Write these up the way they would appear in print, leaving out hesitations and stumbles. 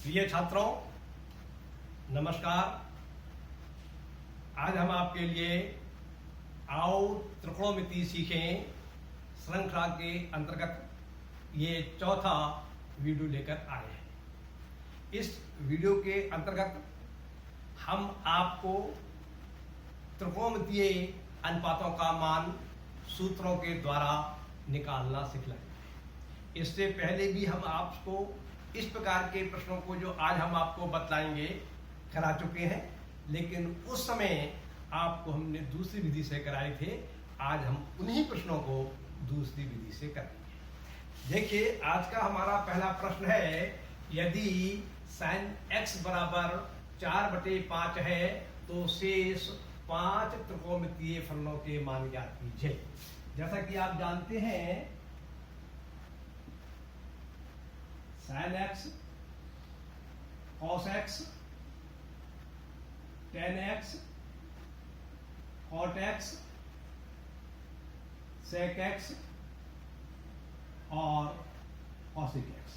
प्रिय छात्रों, नमस्कार। आज हम आपके लिए आओ त्रिकोणमिति सीखें श्रृंखला के अंतर्गत ये चौथा वीडियो लेकर आए हैं। इस वीडियो के अंतर्गत हम आपको त्रिकोणमितीय अनुपातों का मान सूत्रों के द्वारा निकालना सिखलाएंगे। इससे पहले भी हम आपको इस प्रकार के प्रश्नों को जो आज हम आपको बतलाएंगे करा चुके हैं, लेकिन उस समय आपको हमने दूसरी विधि से कराए थे। आज हम उन्हीं प्रश्नों को दूसरी विधि से करेंगे। देखिए, आज का हमारा पहला प्रश्न है, यदि sin x बराबर 4/5 है तो शेष 5 त्रिकोणमितीय फलनों के मान ज्ञात कीजिए। जैसा कि आप जानते हैं, sin x, cos x, tan x, cot x, sec x और cosec x,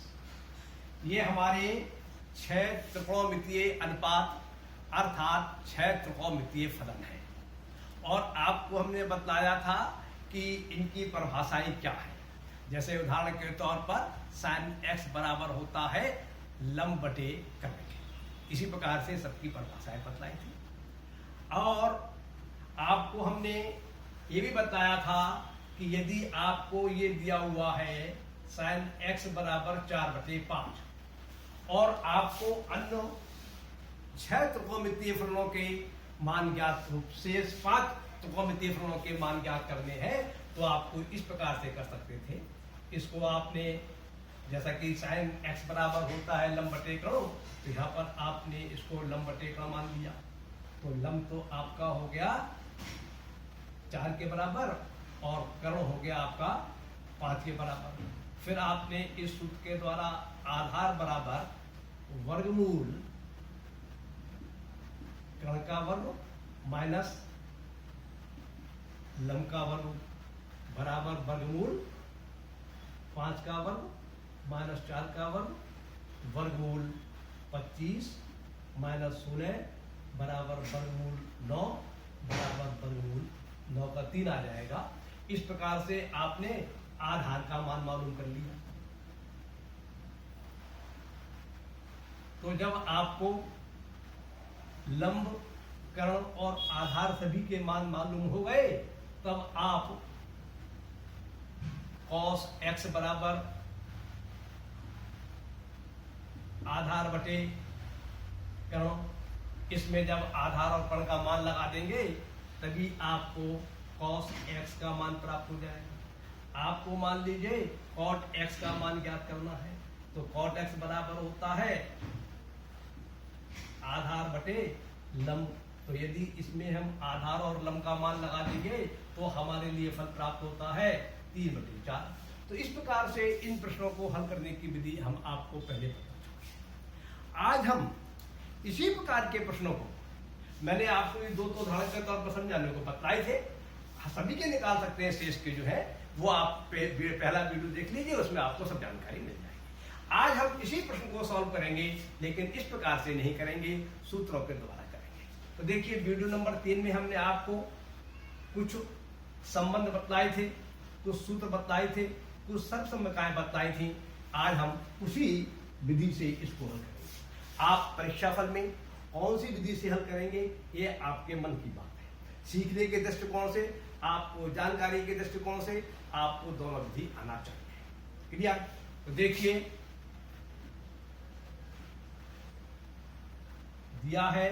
ये हमारे 6 त्रिकोणमितीय अनुपात अर्थात 6 त्रिकोणमितीय फलन है। और आपको हमने बतलाया था कि इनकी परिभाषाएं क्या है। जैसे उदाहरण के तौर पर sin x बराबर होता है लंब बटे कर्ण के। इसी प्रकार से सबकी परिभाषाएं बतलाई थी। और आपको हमने ये भी बताया था कि यदि आपको ये दिया हुआ है sin x बराबर 4/5 और आपको अन्य 6 त्रिकोणमितीय फलनों के मान ज्ञात शेष 5 त्रिकोणमितीय फलनों के मान ज्ञात करने हैं, तो आपको इस प्रकार से कर सकते थे। इसको आपने, जैसा कि sin x बराबर होता है लंब बटे कर्ण, तो यहाँ पर आपने इसको लंब बटे कर्ण मान लिया। तो लंब तो आपका हो गया 4 के बराबर और कर्ण हो गया आपका 5 के बराबर। फिर आपने इस सूत्र के द्वारा आधार बराबर वर्गमूल कर्ण का वर्ग माइनस लंब का वर्ग बराबर वर्गमूल 5 का वर्ग माइनस 4 का वर्ग वर्गमूल 25 माइनस 16 बराबर वर्गमूल 9 बराबर वर्गमूल 9 का 3 आ जाएगा। इस प्रकार से आपने आधार का मान मालूम कर लिया। तो जब आपको लंब, कर्ण और आधार सभी के मान मालूम हो गए, तब आप cos x बराबर आधार बटे कर्ण, इसमें जब आधार और कर्ण का मान लगा देंगे तभी आपको cos x का मान प्राप्त हो जाएगा। आपको मान लीजिए cot x का मान ज्ञात करना है, तो cot x बराबर होता है आधार बटे लंब। तो यदि इसमें हम आधार और लंब का मान लगा देंगे तो हमारे लिए फल प्राप्त होता है 3/4। तो इस प्रकार से इन प्रश्नों को हल करने की विधि हम आपको पहले बता चुके हैं। आज हम इसी प्रकार के प्रश्नों को, मैंने आपको ये दो उदाहरण के तौर पर समझाने को बताए थे, सभी के निकाल सकते हैं शेष के जो है वो आप पहला वीडियो देख लीजिए, उसमें आपको सब जानकारी मिल जाएगी। आज हम इसी प्रश्न को सॉल्व करेंगे, लेकिन इस प्रकार से नहीं करेंगे, सूत्रों के द्वारा करेंगे। तो देखिए, वीडियो नंबर 3 में हमने आपको कुछ संबंध बतलाए थे, कुछ सूत्र बतलाए थे, कुछ सर्वसम्यताएं बतलाई थी। आज हम उसी विधि से इसको हल करेंगे। आप परीक्षाफल में कौन सी विधि से हल करेंगे, ये आपके मन की बात है। सीखने के दृष्टिकोण से, आपको जानकारी के दृष्टिकोण से आपको दोनों विधि आना चाहिए। क्लियर? तो देखिए, दिया है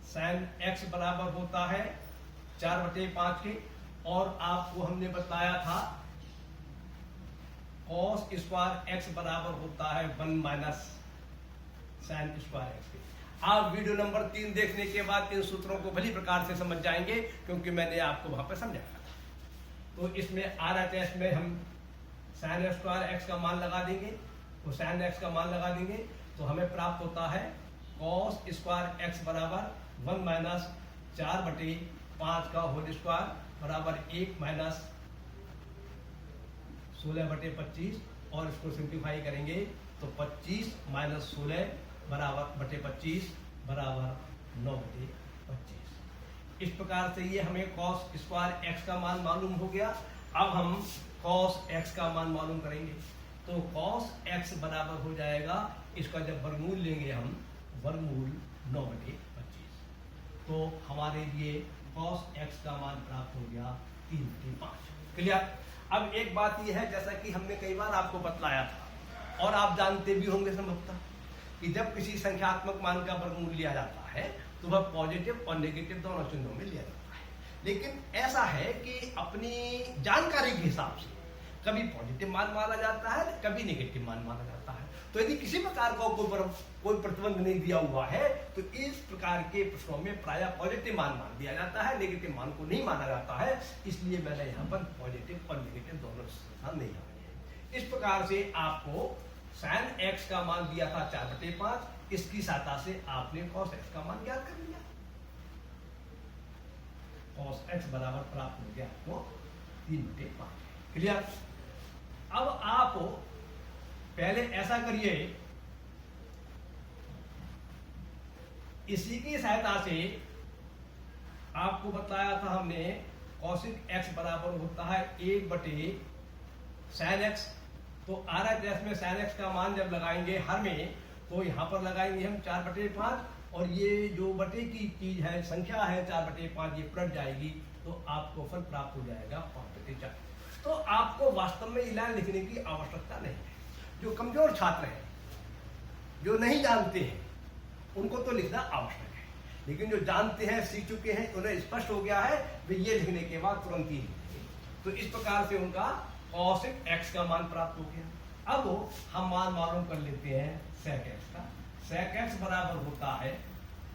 sin x बराबर होता है 4/5 के, और आपको हमने बताया था cos स्क्वायर x बराबर होता है 1 माइनस sin स्क्वायर x के। आप वीडियो नंबर 3 देखने के बाद इन सूत्रों को भली प्रकार से समझ जाएंगे, क्योंकि मैंने आपको वहां पर समझाया था। तो इसमें RHS में हम sin स्क्वायर x का मान लगा देंगे, तो sin x का मान लगा देंगे तो हमें प्राप्त होता है cos स्क्वायर x बराबर 1 माइनस 4/5 का होल स्क्वायर बराबर 1 माइनस 16/25 और इसको सिंप्लीफाई करेंगे तो 25 माइनस 16 बराबर बटे 25 बराबर 9 बटे 25। इस प्रकार से ये हमें cos स्क्वायर x का मान मालूम हो गया। अब हम cos x का मान मालूम करेंगे तो cos x बराबर हो जाएगा, इसका जब वर्गमूल लेंगे हम, वर्गमूल 9 बटे 25, तो हमारे लिए cos x का मान प्राप्त हो गया 3 बटे 5। क्लियर। अब एक बात यह है, जैसा कि हमने कई बार आपको बतलाया था और आप जानते भी होंगे संभवतः, कि जब किसी संख्यात्मक मान का वर्गमूल लिया जाता है तो वह पॉजिटिव और नेगेटिव दोनों चिन्हों में लिया जाता है। लेकिन ऐसा है कि अपनी जानकारी के हिसाब से कभी पॉजिटिव मान माना जाता है, कभी नेगेटिव मान माना जाता है। तो यदि किसी प्रकार का कोई प्रतिबंध नहीं दिया हुआ है तो इस प्रकार के प्रश्नों में प्रायः पॉजिटिव मान दिया जाता है, नेगेटिव मान को नहीं माना जाता है। इसलिए मैंने यहाँ पर पॉजिटिव और नेगेटिव दोनों स्थान नहीं माने हैं। इस प्रकार से आपको sin x का मान दिया था 4 बटे 5, इसकी सहायता से आपने cos x का मान ज्ञात कर लिया। cos x बराबर प्राप्त हो गया आपको 3 बटे 5। क्लियर। अब आप पहले ऐसा करिए, इसी की सहायता से आपको बताया था हमने cosec x बराबर होता है 1 बटे sin x। तो RHS में sin x का मान जब लगाएंगे हर में, तो यहाँ पर लगाएंगे हम 4 बटे 5 और ये जो बटे की चीज है, संख्या है 4 बटे 5, ये पलट जाएगी तो आपको फल प्राप्त हो जाएगा 5 बटे 4। तो आपको वास्तव में ये लाइन लिखने की आवश्यकता नहीं है। जो कमजोर छात्र हैं, जो नहीं जानते हैं, उनको तो लिखना आवश्यक है, लेकिन जो जानते हैं, सीख चुके हैं, उन्हें स्पष्ट हो गया है, वे ये लिखने के बाद तुरंत ही लिखेंगे। तो इस प्रकार से उनका cosec x का मान प्राप्त हो गया। अब हम मान मालूम कर लेते हैं sec x का। sec x बराबर होता है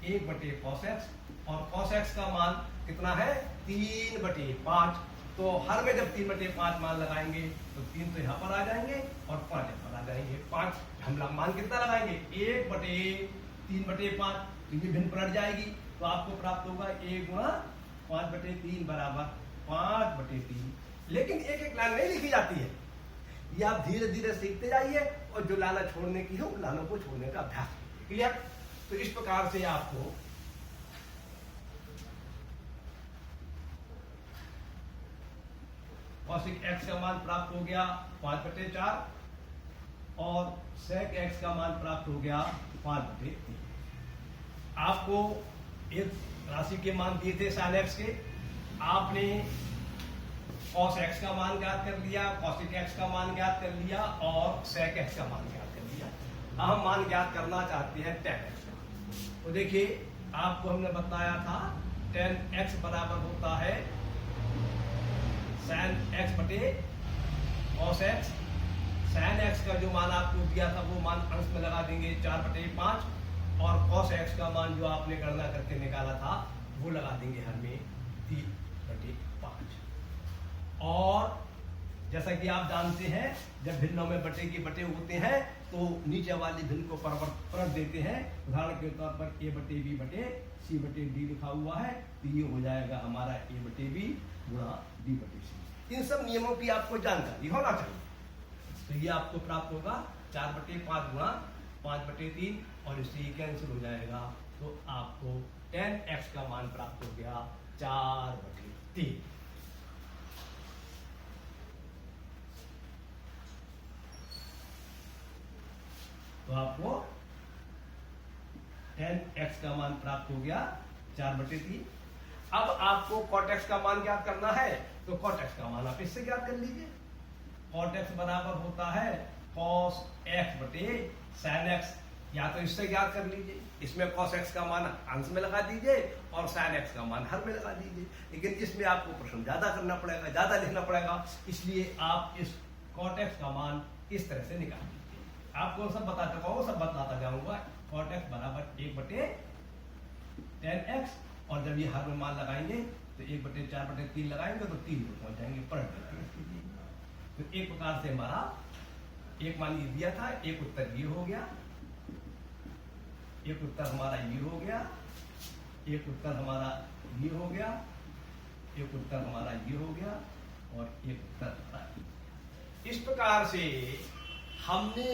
1 बटे cos x और cos x का मान कितना है 3 बटे 5। तो हर में जब 3 बटे 5 मान लगाएंगे तो 3 तो यहाँ पर आ जाएंगे और 5 यहाँ पर आ जाएंगे। 5 हम मान कितना लगाएंगे 1 बटे 3 बटे 5, तो ये भिन्न पलट जाएगी तो आपको प्राप्त होगा 1 गुणा 5 बटे 3 बराबर 5 बटे 3। लेकिन एक एक लाइन नहीं लिखी जाती है, ये आप धीरे धीरे सीखते जाइए और जो लाना छोड़ने की है उन लानों को छोड़ने का अभ्यास कीजिए। क्लियर। तो इस प्रकार से आपको cosec x का मान प्राप्त हो गया 5 बटे 4 और sec x का मान प्राप्त हो गया 5 बटे 3। आपको एक राशि के मान दिए थे sin x के, आपने cos x का मान ज्ञात कर लिया, cosec x का मान ज्ञात कर लिया और sec x का मान ज्ञात कर लिया। अब हम मान ज्ञात करना चाहते हैं tan x का। तो देखिए आपको हमने बताया था tan x बराबर होता है sin x बटे cos x। sin x का जो मान आपको दिया था वो मान अंश में लगा देंगे 4 बटे 5 और cos x का मान जो आपने गणना करके निकाला था वो लगा देंगे हर में 3 बटे 5। और जैसा कि आप जानते हैं जब भिन्नों में बटे के बटे होते हैं तो नीचे वाली भिन्न को पलट देते हैं। उदाहरण के तौर पर a बटे b बटे c बटे d लिखा हुआ है तो ये हो जाएगा हमारा a बटे b गुणा b बटे c। इन सब नियमों की आपको जानकारी होना चाहिए। तो ये आपको प्राप्त होगा 4 बटे 5 गुणा 5 बटे 3 और इससे कैंसिल हो जाएगा तो आपको tan x का मान प्राप्त हो गया 4 बटे 3। तो आपको tan x का मान प्राप्त हो गया 4 बटे 3। अब आपको cot x का मान ज्ञात करना है तो cot x का मान आप इससे ज्ञात कर लीजिए। cot x बराबर होता है cos x बटे sin x, या तो इससे ज्ञात कर लीजिए, इसमें cos x का मान अंश में लगा दीजिए और sin x का मान हर में लगा दीजिए। लेकिन इसमें आपको प्रश्न ज्यादा करना पड़ेगा, ज्यादा लिखना पड़ेगा, इसलिए आप इस cot x का मान इस तरह से निकाल लीजिए। आपको सब बता चुका हूँ, सब बताता जाऊंगा। cot x बराबर 1 बटे tan x और जब ये हर में मान लगाएंगे तो 1 बटे 4 बटे 3 लगाएंगे तो 3 पे पहुंच जाएंगे, पलट देंगे। तो एक प्रकार से हमारा एक मान ये दिया था, एक उत्तर ये हो गया, एक उत्तर हमारा ये हो गया, एक उत्तर हमारा ये हो गया, एक उत्तर हमारा ये हो गया और एक उत्तर हमारा। इस प्रकार से हमने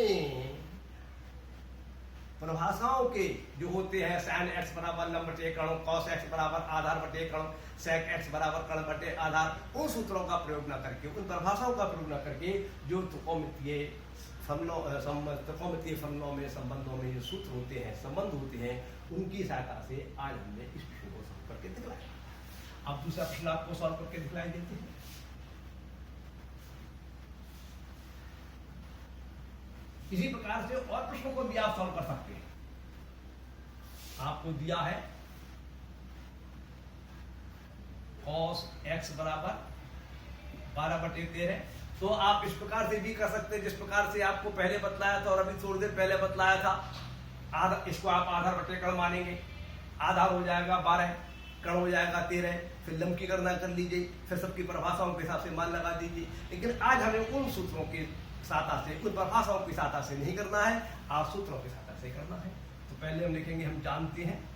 परिभाषाओं के जो होते हैं sin x बराबर लंब बटे कर्ण, cos x बराबर आधार बटे कर्ण, sec x बराबर कर्ण बटे आधार, उन सूत्रों का प्रयोग न करके, उन परिभाषाओं का प्रयोग न करके जो त्रिकोणमितीय फलनों में, संबंधों में जो सूत्र होते हैं, संबंध होते हैं, उनकी सहायता से आज हमने इस विषय को सॉल्व करके दिखलाया। अब दूसरा प्रश्न आपको सॉल्व करके दिखलाई देते हैं। इसी प्रकार से और प्रश्नों को भी आप सॉल्व कर सकते हैं। आपको दिया है cos x बराबर 12/13, तो आप इस प्रकार से भी कर सकते हैं जिस प्रकार से आपको पहले बतलाया था और अभी थोड़ी देर पहले बतलाया था। आधा, इसको आप आधार बटे कर्ण मानेंगे, आधार हो जाएगा 12, कर्ण हो जाएगा 13, फिर लंब की गणना कर लीजिए, फिर सबकी परिभाषाओं के हिसाब से मान लगा दीजिए। लेकिन आज हमें उन सूत्रों के सहायता से, उन परिभाषाओं की सहायता से नहीं करना है, आप सूत्रों की सहायता से करना है। तो पहले हम लिखेंगे, हम जानते हैं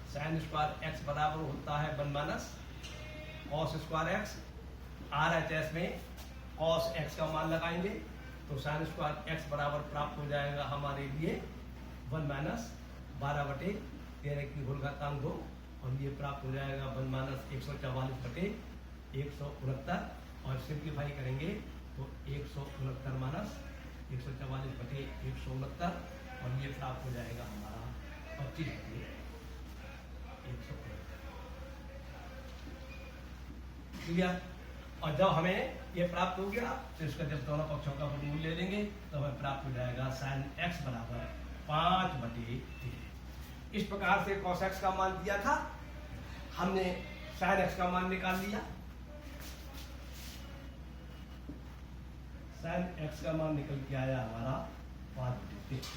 sin स्क्वायर x बराबर होता है 1 minus cos square x। RHS में cos x का मान लगाएंगे तो sin स्क्वायर x बराबर प्राप्त हो जाएगा हमारे लिए 1 माइनस 12/13 की होल घातांक 2, और ये प्राप्त हो जाएगा 1 माइनस 144/169, और सिंप्लीफाई करेंगे तो 169 माइनस 144/169, और ये प्राप्त हो जाएगा हमारा 25/169। क्लियर? और जब हमें ये प्राप्त हो गया तो इसका जब दोनों पक्षों का वर्गमूल ले लेंगे तो हमें प्राप्त हो जाएगा sin x बराबर 5/13। इस प्रकार से cos x का मान दिया था, हमने sin x का मान निकाल लिया। sin x का मान निकल के आया हमारा 5/13।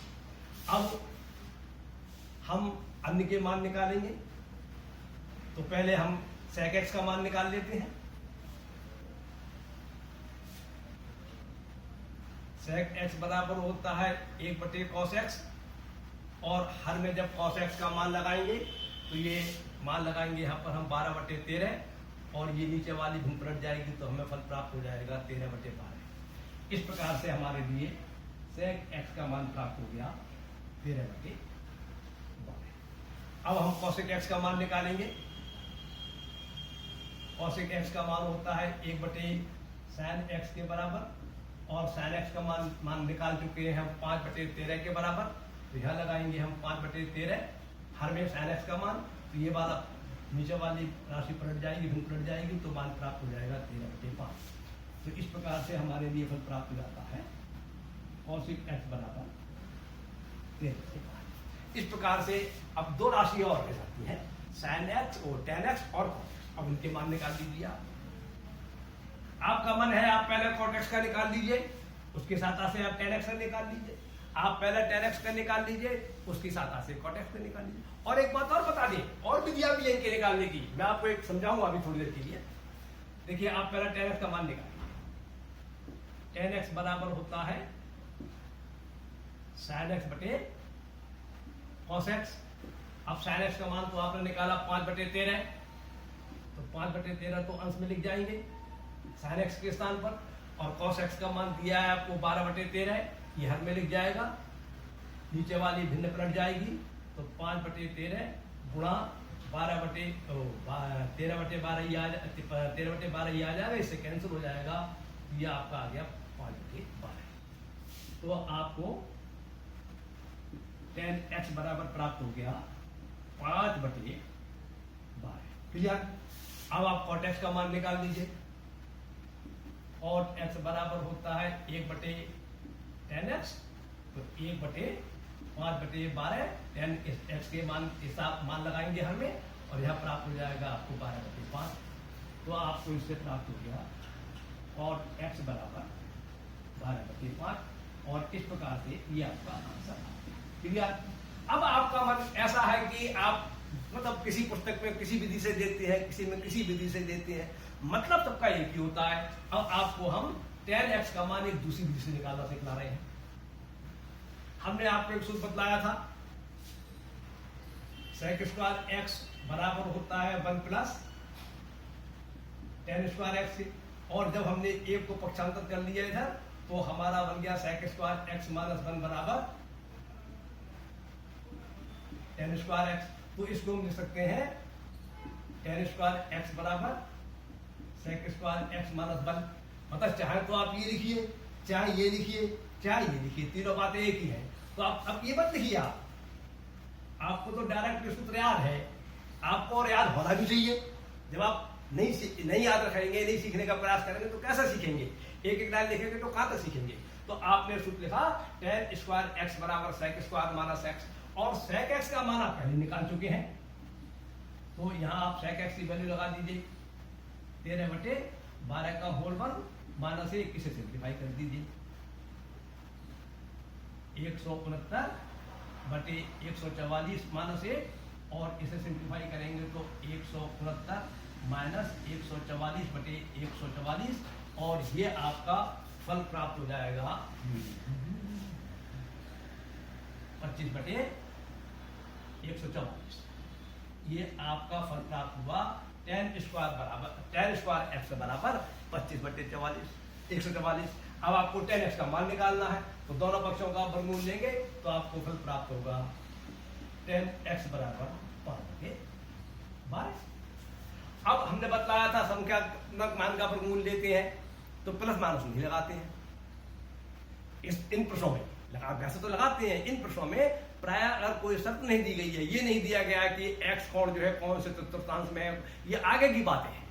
अब हम अन्य के मान निकालेंगे, तो पहले हम sec x का मान निकाल लेते हैं। sec x बराबर होता है 1/cos x, और हर में जब cos x का मान लगाएंगे तो ये मान लगाएंगे यहाँ पर हम 12/13, और ये नीचे वाली भिन्न पलट जाएगी तो हमें फल प्राप्त हो जाएगा 13/12। इस प्रकार से हमारे लिए sec x का मान प्राप्त हो गया 13/12। अब हम cosec x का मान निकालेंगे। cosec x का मान होता है 1/sin x के बराबर, और sin x का मान निकाल चुके हैं हम 5/13 के बराबर, तो यह लगाएंगे हम 5/13, हर में sin x का मान, तो ये वाला नीचे वाली राशि पलट जाएगी, भिन्न पलट जाएगी, तो मान प्राप्त हो जाएगा 13/5। तो इस प्रकार से हमारे लिए फल प्राप्त हो जाता है cosec x बराबर 13/5। इस प्रकार से अब दो राशि और रह जाती है, sin x और tan x और cos x। अब इनके मान निकाल लीजिए। आपका मन है आप पहले cot x का निकाल लीजिए, उसकी सहायता से आप tan x का निकाल लीजिए। आप पहले tan x का निकाल लीजिए, उसकी सहायता से cot x का निकाल लीजिए। और एक बात और बता दें, और विधियां भी है इनके निकालने की, मैं आपको एक समझाऊंगा अभी थोड़ी देर के लिए। देखिए, आप पहले tan x का मान निकालिए। tan x बराबर होता है sin x बटे cos x। अब sin x का मान तो आपने निकाला 5/13, तो 5/13 तो अंश में लिख जाएंगे sin x के स्थान पर, और cos x का मान दिया है आपको 12/13, ये हर में लिख जाएगा, नीचे वाली भिन्न पलट जाएगी, तो 5/13 गुणा 13/12 ही आ जाएगा, इससे कैंसिल हो जाएगा, ये आपका आ गया 5/12। तो आपको tan x बराबर प्राप्त हो गया 5/12। क्लियर? अब आप cot x का मान निकाल दीजिए। cot x बराबर होता है 1/tan x, तो 1/5/12 tan x के मान लगाएंगे हमें, और यह प्राप्त हो जाएगा आपको 12/5। तो आपको इससे प्राप्त हो गया cot x बराबर 12/5, और इस प्रकार से ये आपका आंसर है। क्लियर? अब आपका मन ऐसा है कि आप मतलब किसी पुस्तक में किसी विधि से देते हैं, किसी में किसी विधि से देते हैं, मतलब सबका एक ही होता है। अब आपको हम tan x का मान एक दूसरी विधि से निकालना सिखला रहे हैं। हमने आपको एक सूत्र बतलाया था, sec स्क्वायर x बराबर होता है 1 प्लस टेन स्क्वायर एक्स से, और जब हमने एक को पक्षांतर कर लिया इधर तो हमारा बन गया सेक स्क्वायर एक्स माइनस 1 बराबर टेन स्क्वायर एक्स। तो इसको हम लिख सकते हैं टेन स्क्वायर एक्स बराबर सेक स्क्वायर एक्स माइनस 1। मतलब चाहे तो आप ये लिखिए, चाहे ये लिखिए, चाहे ये लिखिए, तीनों बातें एक ही है। तो आप अब ये मत लिखिए, आपको तो डायरेक्ट सूत्र याद है, आपको और याद होना भी चाहिए। जब आप नहीं याद रखेंगे, नहीं सीखने का प्रयास करेंगे तो कैसे सीखेंगे? एक एक लाइन लिखेंगे तो कहां तक सीखेंगे? तो आपने सूत्र लिखा टेन स्क्वायर एक्स बराबर सेक स्क्वायर माइनस एक्स, और सेक एक्स का मान आप पहले निकाल चुके हैं। तो यहां आप सेक एक्स की वैल्यू लगा दीजिए 13/12 का होल 1 माइनस 1, इसे सिंप्लीफाई कर दीजिए 169/144 माइनस 1, और इसे सिंप्लीफाई करेंगे तो 169 माइनस 144/144, और ये आपका फल प्राप्त हो जाएगा 25/144। ये आपका फल प्राप्त हुआ टेन स्क्वायर एक्स बराबर 25/44 144। अब आपको टेन एक्स का मान निकालना है, तो दोनों पक्षों का वर्गमूल लेंगे तो आपको फल प्राप्त होगा टेन एक्स बराबर 5/12। अब हमने बताया था संख्यात्मक मान का वर्गमूल लेते हैं तो प्लस माइनस नहीं लगाते हैं। इन प्रश्नों में वैसे तो लगाते हैं, इन प्रश्नों में प्राय अगर कोई शर्त नहीं दी गई है, ये नहीं दिया गया कि एक्स कोण जो है कौन से चतुर्थांश में है, ये आगे की बातें हैं,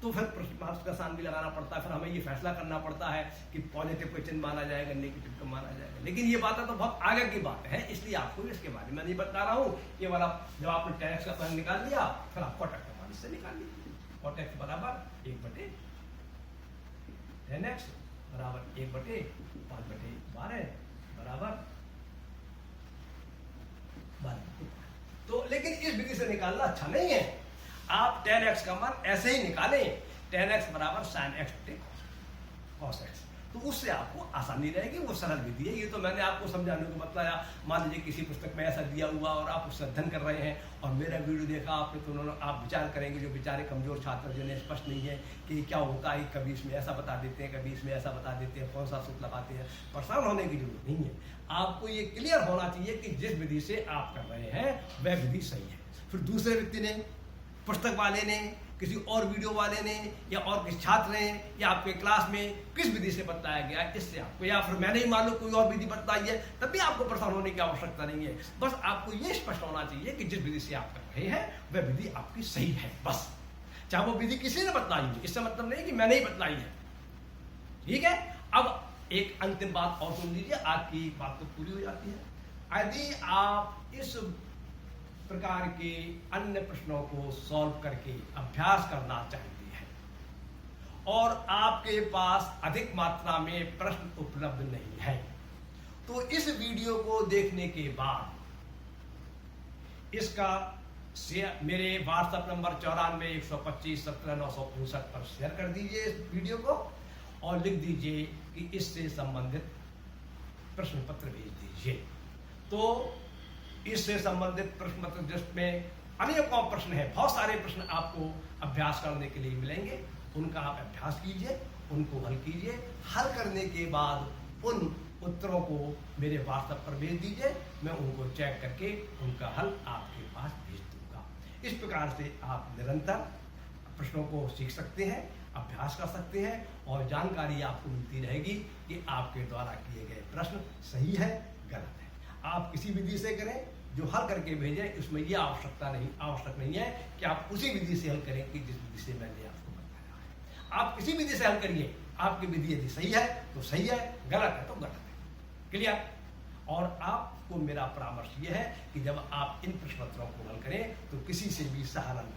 तो फिर मार्क्स का साइन भी लगाना पड़ता है। फिर हमें ये फैसला करना पड़ता है कि पॉजिटिव को चिन्ह माना जाएगा, नेगेटिव को माना जाएगा। लेकिन ये बातें तो बहुत आगे की बात है, इसलिए आपको इसके बारे में नहीं बता रहा हूँ। ये वाला जब आपने टेन एक्स का मान निकाल लिया, फिर आप कॉट एक्स का मान इससे निकाल लीजिए। कॉट एक्स बराबर 1/10 एक्स बराबर 1/5/12 बराबर 12। तो लेकिन इस विधि से निकालना अच्छा नहीं है। आप टेन एक्स का मान ऐसे ही निकालें, टेन एक्स बराबर साइन एक्स कॉस एक्स, तो उससे आपको आसानी रहेगी। वो सरल विधि है, ये तो मैंने आपको समझाने को बताया। मान लीजिए किसी पुस्तक में ऐसा दिया हुआ और आप उससे अध्ययन कर रहे हैं और मेरा वीडियो देखा आपने, तो उन्होंने आप विचार करेंगे, जो बेचारे कमजोर छात्र जिन्हें स्पष्ट नहीं है कि क्या होता है, कभी इसमें ऐसा बता देते हैं, कभी इसमें ऐसा बता देते हैं, कौन सा सूत्र लगाते हैं, परेशान होने की जरूरत नहीं है। आपको ये क्लियर होना चाहिए कि जिस विधि से आप कर रहे हैं वह विधि सही है। फिर दूसरे व्यक्ति ने, पुस्तक वाले ने, किसी और वीडियो वाले ने, या और किसी छात्र ने, या आपके क्लास में किस विधि से बताया गया है, इससे आपको, या फिर मैंने ही मान लो कोई और विधि बताई है, तब भी आपको परेशान होने की आवश्यकता नहीं है। बस आपको ये स्पष्ट होना चाहिए कि जिस विधि से आप कर रहे हैं वह विधि आपकी सही है, बस। चाहे वो विधि किसी ने बताई है, इससे मतलब नहीं कि मैंने ही बताई है, ठीक है। अब एक अंतिम बात और सुन लीजिए, आपकी बात तो पूरी हो जाती है। यदि आप इस प्रकार के अन्य प्रश्नों को सॉल्व करके अभ्यास करना चाहते हैं और आपके पास अधिक मात्रा में प्रश्न उपलब्ध नहीं है, तो इस वीडियो को देखने के बाद इसका मेरे व्हाट्सएप नंबर 9412517959 पर शेयर कर दीजिए इस वीडियो को, और लिख दीजिए कि इससे संबंधित प्रश्न पत्र भेज दीजिए। तो इससे संबंधित प्रश्न पत्र जिसमें अनेकों प्रश्न है, बहुत सारे प्रश्न आपको अभ्यास करने के लिए मिलेंगे, उनका आप अभ्यास कीजिए, उनको हल कीजिए। हल करने के बाद उन उत्तरों को मेरे व्हाट्सएप पर भेज दीजिए, मैं उनको चेक करके उनका हल आपके पास भेज दूंगा। इस प्रकार से आप निरंतर प्रश्नों को सीख सकते हैं, अभ्यास कर सकते हैं, और जानकारी आपको मिलती रहेगी कि आपके द्वारा किए गए प्रश्न सही है, गलत है। आप किसी विधि से करें, जो हल करके भेजें, उसमें यह आवश्यक नहीं है कि आप उसी विधि से हल करें कि जिस विधि से मैंने आपको बताया है। आप किसी विधि से हल करिए, आपकी विधि यदि सही है तो सही है, गलत है तो गलत है। क्लियर? और आपको मेरा परामर्श यह है कि जब आप इन प्रश्न पत्रों को हल करें तो किसी से भी सहारा न लें।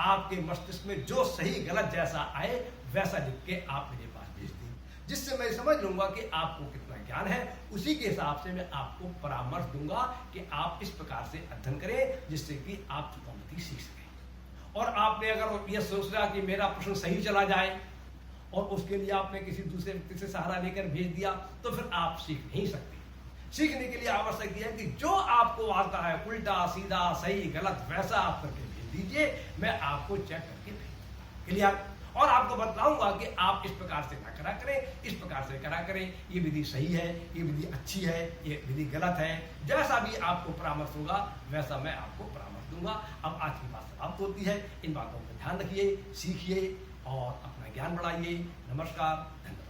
आपके मस्तिष्क में जो सही गलत जैसा आए वैसा लिख के आप मेरे पास भेज दें, जिससे मैं समझ लूंगा कि आपको कितना ज्ञान है। उसी के हिसाब से मैं आपको परामर्श दूंगा कि आप इस प्रकार से अध्ययन करें जिससे कि आप त्रिकोणमिति सीख सकें। और आपने अगर यह सोच लिया कि मेरा प्रश्न सही चला जाए और उसके लिए आपने किसी दूसरे व्यक्ति से सहारा लेकर भेज दिया, तो फिर आप सीख नहीं सकते। सीखने के लिए आवश्यक है कि जो आपको आता है उल्टा सीधा सही गलत वैसा आप करके भेज दीजिए, मैं आपको चेक करके भेज दूंगा। क्लियर? और आपको बतलाऊंगा कि आप इस प्रकार से ना करा करें, इस प्रकार से करा करें, ये विधि सही है, ये विधि अच्छी है, ये विधि गलत है। जैसा भी आपको परामर्श होगा वैसा मैं आपको परामर्श दूंगा। अब आज की बात समाप्त होती है। इन बातों पर ध्यान रखिए, सीखिए और अपना ज्ञान बढ़ाइए। नमस्कार, धन्यवाद।